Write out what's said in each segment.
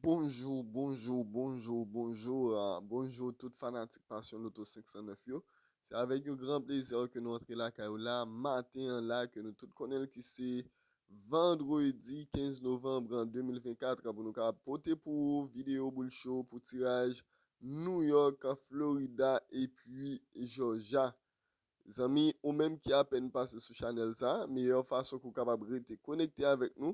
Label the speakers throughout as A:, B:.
A: Bonjour toute fanatique passion Loto 509 yo. C'est avec un grand plaisir que nous entrons là, matin là, que nous tous connaissons qui c'est vendredi 15 novembre en 2024, pour nous porter pour vidéo bull show, pour tirage New York, Florida et puis Georgia. Zami, ou même qui a peine passé sur channel ça, meilleure façon qu'on capable rester connecté avec nous,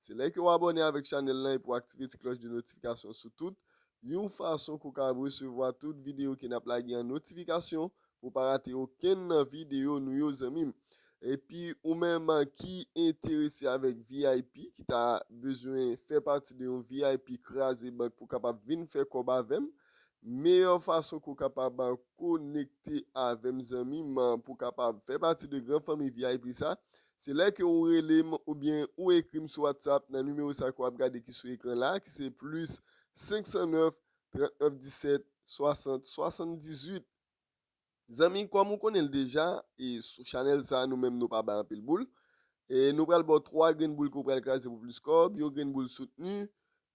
A: c'est là que vous abonnez avec channel là et pour activer la cloche de notification sur tout. Une façon qu'on capable recevoir toute vidéo qui n'a pas en notification pour pas rater aucune vidéo nous yo zami. Et puis ou même qui est intéressé avec VIP, qui a besoin de faire partie de un VIP crasé pour capable venir faire combat avec meilleure façon qu'on capable connecter avec mes amis pour capable faire partie de grande famille VIP ça c'est là que vous relève ou bien ou écrit sur WhatsApp dans le numéro ça qu'on va regarder qui sur l'écran là qui c'est plus 509 39 17 60 78. Amis comme on connaît déjà et sur channel ça nous même nous pas un pile boule et nous prenons trois green boules qu'on prend pour plus score, bio green boule soutenu,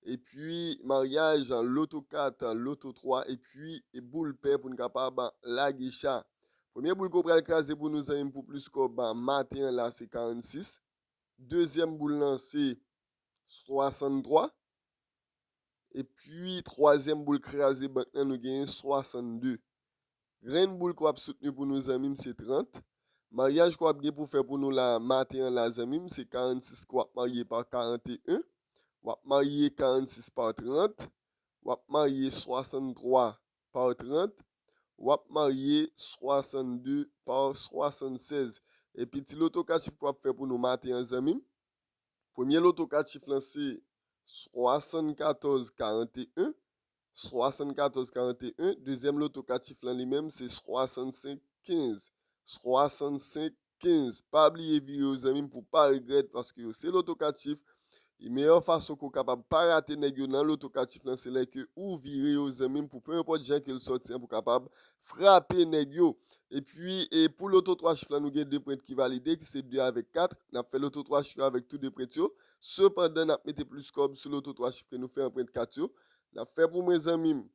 A: et puis mariage, loto 4, loto 3, et puis et boule paire pour nous capable la guicha. Première boule qu'on prend pour nous amis pour plus score, matin là c'est 46. Deuxième boule là c'est 63. Et puis troisième boule crasée maintenant nous gagnons 62. Green boule qu'on a soutenu pour nos amis c'est 30. Mariage qu'on a pour faire pour nous la matin la zamim, c'est 46 qu'on marié par 41. On va marier 46 par 30. On va marier 63 par 30. On va marier 62 par 76. Et puis, si l'auto 4 chiffres qu'on va faire pour nous matin zamim, premier l'auto 4 chiffres c'est 74 41. 74 41. Deuxième loto 4 chiffres lui-même, c'est 65 15. 65 15. Pas oublier aux amis pour pas regretter parce que c'est l'auto 4 chiffres. La meilleure façon qu'on capable pas rater nèg dans l'auto 4 chiffres c'est là que ou virer aux amis pour peu importe gens qui sortent pour capable frapper nèg et puis et pour l'auto 3 chiffres nous avons deux points qui validés qui c'est 2 avec 4. On a fait l'auto 3 chiffres avec tous deux points. Cependant, on a mis plus comme sur l'auto 3 chiffres nous fait un point de 4. On a fait pour mes amis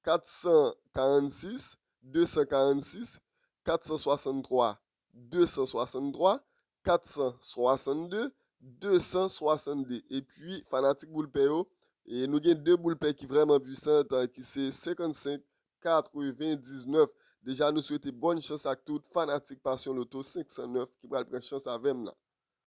A: 446, 246, 463, 263, 462, 262. Et puis, fanatique boule payo, et nous avons deux boules qui sont vraiment puissantes, qui c'est 55, 99. Déjà, nous souhaitons bonne chance à toutes, fanatiques passion loto 509 qui va prendre chance avec nous.